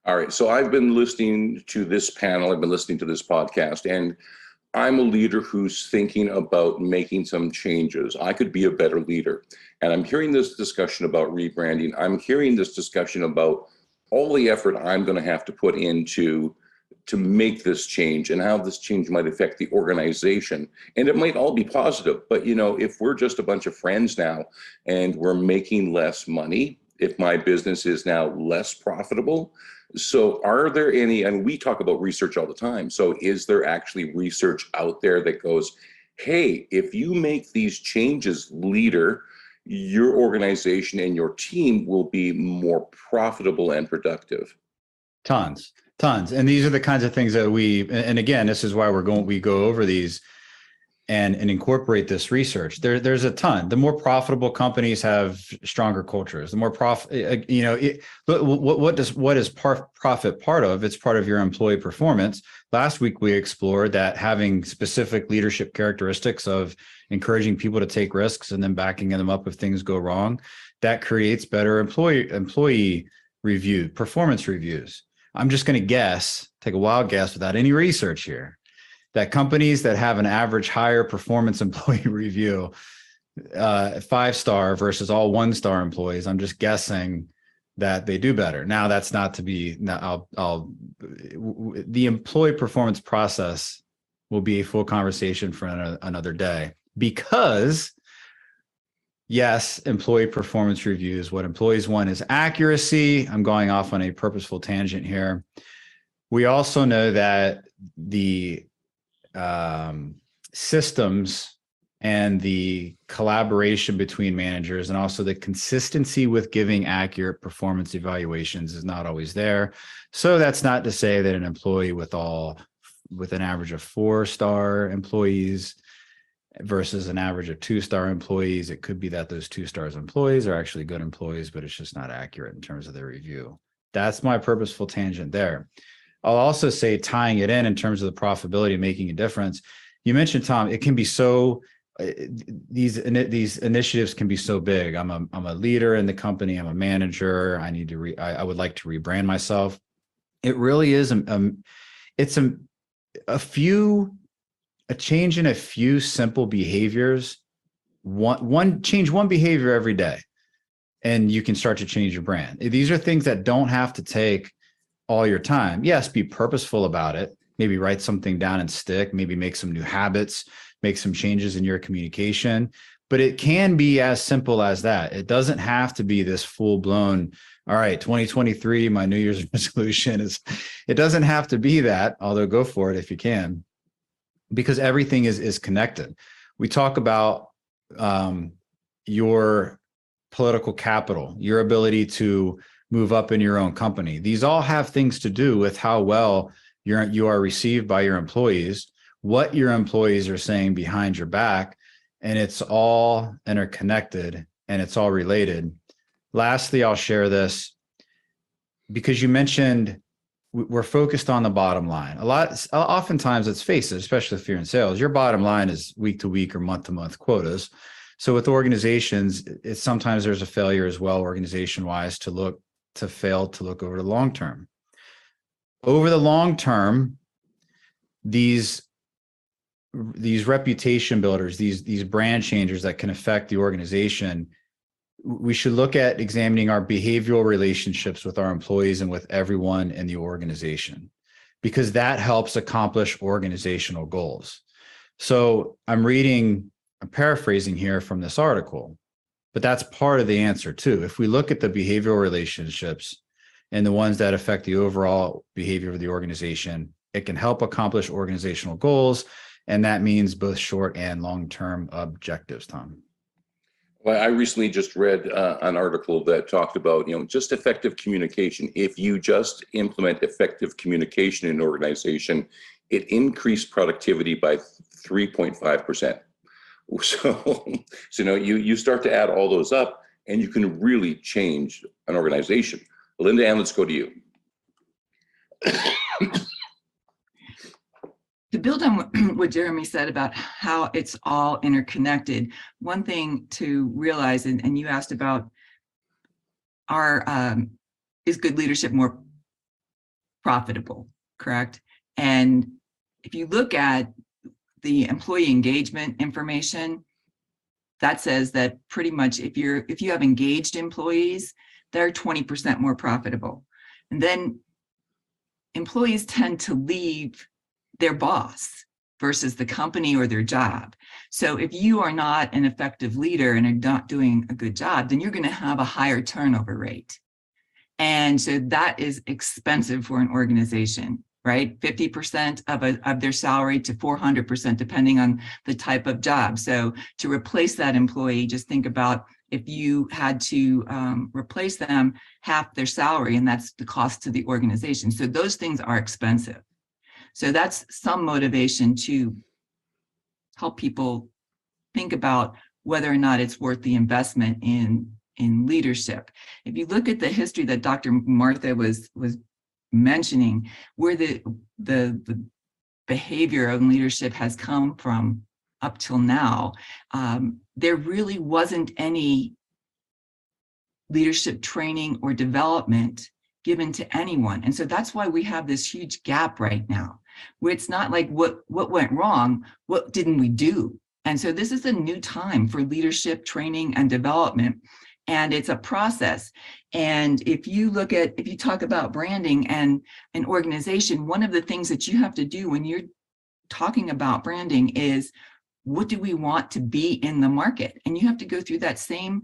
Speaker 1: All right. So I've been listening to this panel, I've been listening to this podcast, and I'm a leader who's thinking about making some changes. I could be a better leader. And I'm hearing this discussion about rebranding. I'm hearing this discussion about all the effort I'm going to have to put into to make this change and how this change might affect the organization. And it might all be positive, but if we're just a bunch of friends now and we're making less money, if my business is now less profitable, so are there any, and we talk about research all the time, so is there actually research out there that goes, hey, if you make these changes, leader, your organization and your team will be more profitable and productive?
Speaker 2: Tons. And these are the kinds of things that and again, this is why we go over these and incorporate this research. There's a ton. The more profitable companies have stronger cultures. The more profit, what is profit part of? It's part of your employee performance. Last week, we explored that having specific leadership characteristics of encouraging people to take risks and then backing them up if things go wrong, that creates better employee performance reviews. I'm just going to take a wild guess without any research here, that companies that have an average higher performance employee review, 5-star versus all 1-star employees, I'm just guessing that they do better. Now, that's not to be, the employee performance process will be a full conversation for another day, because yes, employee performance reviews, what employees want is accuracy. I'm going off on a purposeful tangent here. We also know that the systems and the collaboration between managers and also the consistency with giving accurate performance evaluations is not always there. So that's not to say that an employee with an average of 4-star employees versus an average of 2-star employees, it could be that those 2-star employees are actually good employees, but it's just not accurate in terms of their review. That's my purposeful tangent there. I'll also say, tying it in terms of the profitability, making a difference. You mentioned, Tom, it can be so, these initiatives can be so big. I'm a leader in the company. I'm a manager. I would like to rebrand myself. It really is, it's a change in a few simple behaviors. Change one behavior every day, and you can start to change your brand. These are things that don't have to take all your time. Yes, be purposeful about it. Maybe write something down and stick, maybe make some new habits, make some changes in your communication, but it can be as simple as that. It doesn't have to be this full-blown, all right, 2023, my New Year's resolution is, it doesn't have to be that, although go for it if you can, because everything is connected. We talk about your political capital, your ability to move up in your own company. These all have things to do with how well you are received by your employees, what your employees are saying behind your back, and it's all interconnected and it's all related. Lastly, I'll share this because you mentioned we're focused on the bottom line. Oftentimes, let's face it, especially if you're in sales, your bottom line is week to week or month to month quotas. So with organizations, sometimes there's a failure as well, organization-wise, to fail to look over the long term. Over the long term, these reputation builders, these brand changers that can affect the organization, we should look at examining our behavioral relationships with our employees and with everyone in the organization, because that helps accomplish organizational goals. So I'm paraphrasing here from this article, but that's part of the answer too. If we look at the behavioral relationships and the ones that affect the overall behavior of the organization, it can help accomplish organizational goals. And that means both short and long-term objectives, Tom.
Speaker 1: Well, I recently just read an article that talked about, just effective communication. If you just implement effective communication in an organization, it increased productivity by 3.5%. So you start to add all those up, and you can really change an organization. Linda Ann, let's go to you.
Speaker 3: To build on what Jeremy said about how it's all interconnected, one thing to realize, and you asked about, is good leadership more profitable, correct? And if you look at the employee engagement information, that says that pretty much if you have engaged employees, they're 20% more profitable. And then employees tend to leave their boss versus the company or their job. So if you are not an effective leader and are not doing a good job, then you're going to have a higher turnover rate. And so that is expensive for an organization, right? 50% of their salary to 400%, depending on the type of job. So to replace that employee, just think about if you had to replace them half their salary, and that's the cost to the organization. So those things are expensive. So that's some motivation to help people think about whether or not it's worth the investment in leadership. If you look at the history that Dr. Martha was mentioning, where the behavior of leadership has come from up till now, there really wasn't any leadership training or development given to anyone. And so that's why we have this huge gap right now, where it's not like what went wrong, what didn't we do? And so this is a new time for leadership training and development, and it's a process. And if you talk about branding and an organization, one of the things that you have to do when you're talking about branding is, what do we want to be in the market? And you have to go through that same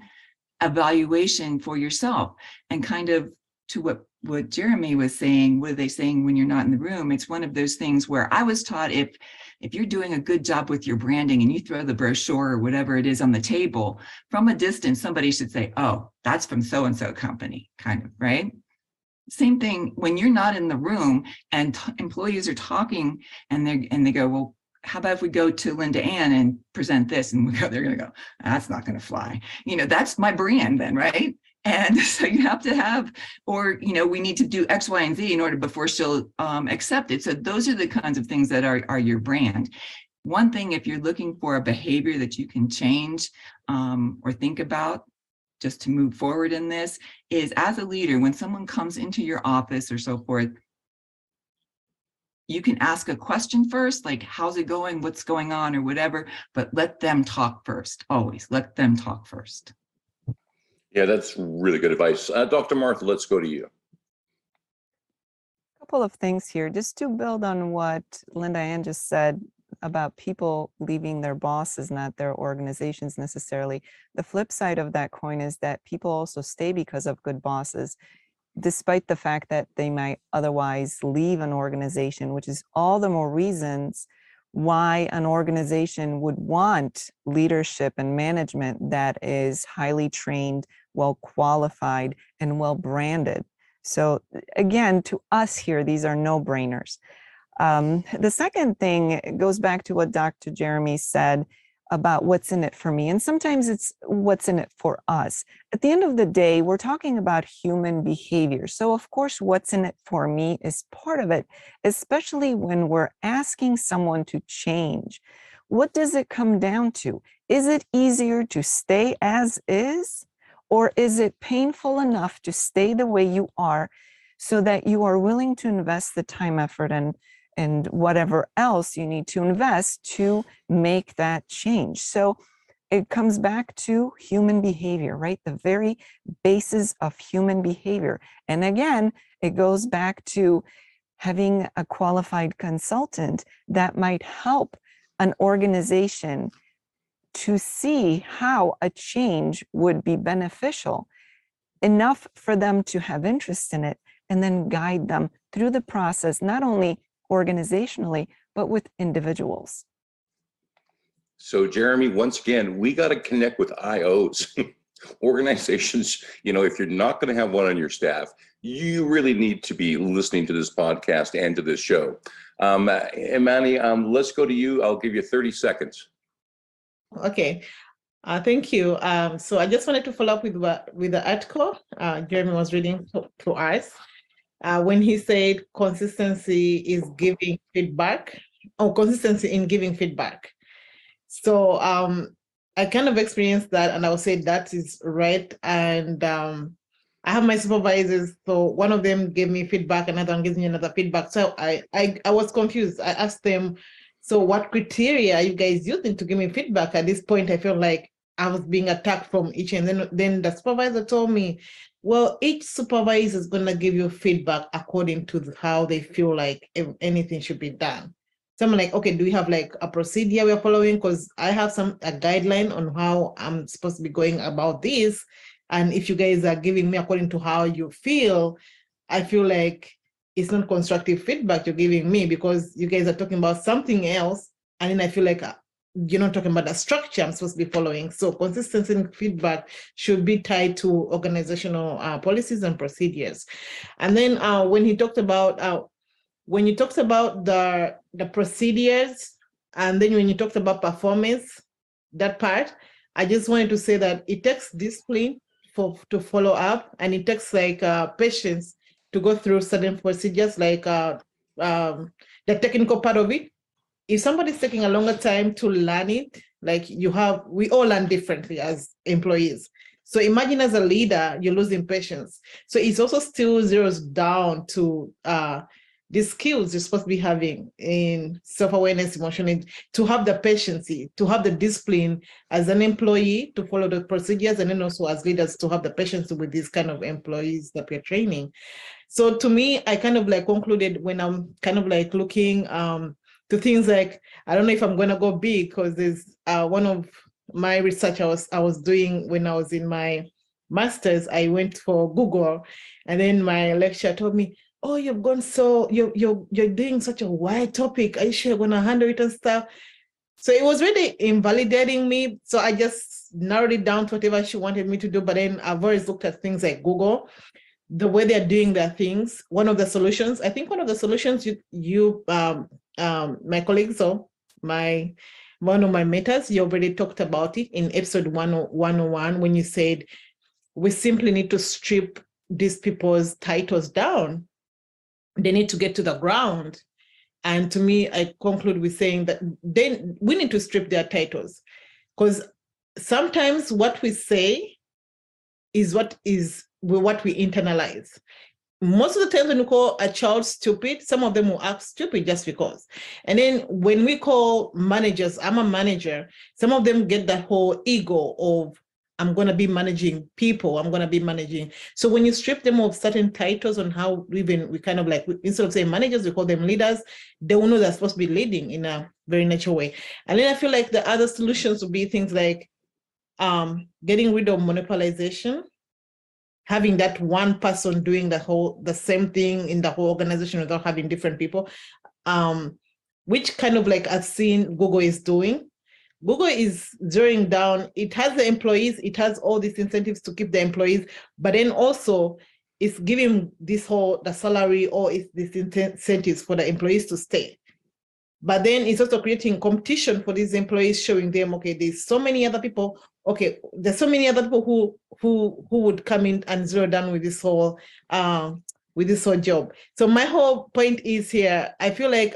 Speaker 3: evaluation for yourself. And kind of to what Jeremy was saying, what are they saying when you're not in the room? It's one of those things where I was taught, if you're doing a good job with your branding and you throw the brochure or whatever it is on the table, from a distance, somebody should say, oh, that's from so-and-so company, kind of, right? Same thing when you're not in the room and employees are talking and they go, well, how about if we go to Linda Ann and present this? And they're going to go, that's not going to fly. That's my brand then, right? And so you have to have, or, we need to do X, Y, and Z in order before she'll accept it. So those are the kinds of things that are your brand. One thing, if you're looking for a behavior that you can change or think about just to move forward in this, is as a leader, when someone comes into your office or so forth, you can ask a question first, like, how's it going? What's going on or whatever, but let them talk first. Always let them talk first.
Speaker 1: Yeah, that's really good advice. Dr. Martha, let's go to you.
Speaker 5: A couple of things here, just to build on what Linda Ann just said about people leaving their bosses, not their organizations necessarily. The flip side of that coin is that people also stay because of good bosses, despite the fact that they might otherwise leave an organization, which is all the more reasons why an organization would want leadership and management that is highly trained, well qualified, and well branded. So again, to us here, these are no-brainers. The second thing goes back to what Dr. Jeremy said about what's in it for me. And sometimes it's what's in it for us. At the end of the day, we're talking about human behavior. So of course, what's in it for me is part of it, especially when we're asking someone to change. What does it come down to? Is it easier to stay as is? Or is it painful enough to stay the way you are so that you are willing to invest the time, effort, and whatever else you need to invest to make that change? So it comes back to human behavior, right? The very basis of human behavior. And again, it goes back to having a qualified consultant that might help an organization to see how a change would be beneficial enough for them to have interest in it, and then guide them through the process, not only organizationally, but with individuals.
Speaker 1: So Jeremy, once again, we got to connect with IOs. Organizations, if you're not going to have one on your staff, you really need to be listening to this podcast and to this show. Imani, let's go to you. I'll give you 30 seconds.
Speaker 6: Okay. Thank you. So I just wanted to follow up with the article Jeremy was reading to us when he said consistency is giving feedback, or consistency in giving feedback. So I kind of experienced that, and I would say that is right. And I have my supervisors, so one of them gave me feedback, another one gives me another feedback. So I was confused. I asked them, so what criteria are you guys using to give me feedback? At this point, I felt like I was being attacked from each, and then the supervisor told me, well, each supervisor is going to give you feedback according to how they feel like anything should be done. So I'm like, okay, do we have like a procedure we're following? Because I have a guideline on how I'm supposed to be going about this. And if you guys are giving me according to how you feel, I feel like it's not constructive feedback you're giving me, because you guys are talking about something else. And then I feel like you're not talking about the structure I'm supposed to be following. So consistency in feedback should be tied to organizational policies and procedures. And then when you talked about the procedures, and then when you talked about performance, that part, I just wanted to say that it takes discipline to follow up, and it takes like patience to go through certain procedures, like the technical part of it. If somebody's taking a longer time to learn it, like we all learn differently as employees. So imagine as a leader, you're losing patience. So it's also still zeroes down to the skills you're supposed to be having in self-awareness, emotional, to have the patience, to have the discipline as an employee, to follow the procedures, and then also as leaders to have the patience with these kind of employees that we're training. So to me, I kind of like concluded when I'm kind of like looking to things like, I don't know if I'm going to go big, because there's one of my research I was doing when I was in my master's. I went for Google, and then my lecturer told me, oh, you've gone so, you're doing such a wide topic. Are you sure you're going to handle it and stuff? So it was really invalidating me. So I just narrowed it down to whatever she wanted me to do. But then I've always looked at things like Google, the way they're doing their things. One of the solutions my colleagues, or one of my mentors, you already talked about it in episode 101, when you said we simply need to strip these people's titles down. They need to get to the ground. And to me, I conclude with saying that then we need to strip their titles, because sometimes what we say is what we internalize. Most of the time when we call a child stupid, some of them will act stupid just because. And then when we call managers, I'm a manager, some of them get that whole ego of, I'm going to be managing people, I'm going to be managing. So when you strip them of certain titles on how we kind of like, instead of saying managers, we call them leaders, they will know they're supposed to be leading in a very natural way. And then I feel like the other solutions would be things like getting rid of monopolization, having that one person doing the same thing in the whole organization without having different people, which kind of like I've seen Google is doing. Google is zeroing down. It has the employees, it has all these incentives to keep the employees, but then also it's giving the salary, or it's these incentives for the employees to stay. But then it's also creating competition for these employees, showing them, okay, there's so many other people. Okay, there's so many other people who would come in and zero down with this whole job. So my whole point is here, I feel like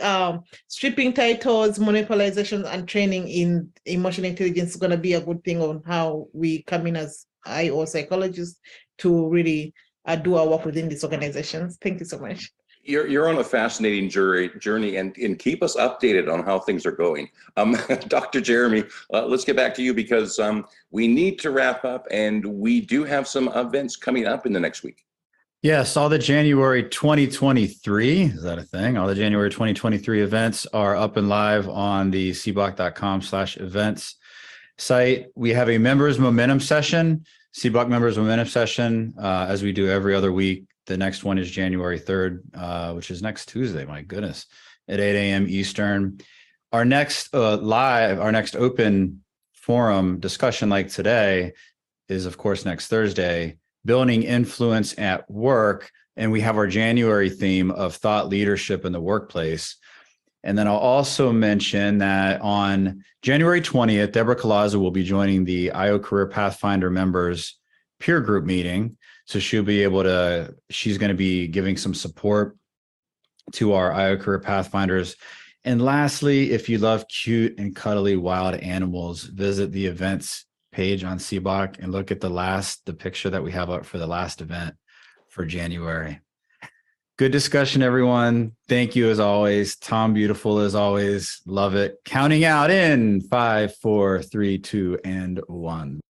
Speaker 6: stripping titles, monopolization, and training in emotional intelligence is going to be a good thing on how we come in as IO psychologists to really do our work within these organizations. Thank you so much.
Speaker 1: You're on a fascinating journey, and keep us updated on how things are going. Dr. Jeremy, let's get back to you, because we need to wrap up, and we do have some events coming up in the next week.
Speaker 2: Yes, all the January 2023, is that a thing? All the January 2023 events are up and live on the cblock.com/events site. We have a members momentum session, CBlock members momentum session, as we do every other week. The next one is January 3rd, which is next Tuesday, my goodness, at 8 a.m. Eastern. our next our next open forum discussion like today is, of course, next Thursday, building influence at work. And we have our January theme of thought leadership in the workplace. And then I'll also mention that on January 20th, Deborah Colazo will be joining the IO Career Pathfinder members peer group meeting. So she's going to be giving some support to our IO Career Pathfinders. And lastly, if you love cute and cuddly wild animals, visit the events page on CBOC and look at the picture that we have up for the last event for January. Good discussion, everyone. Thank you as always. Tom, beautiful as always. Love it. Counting out in 5, 4, 3, 2, and 1.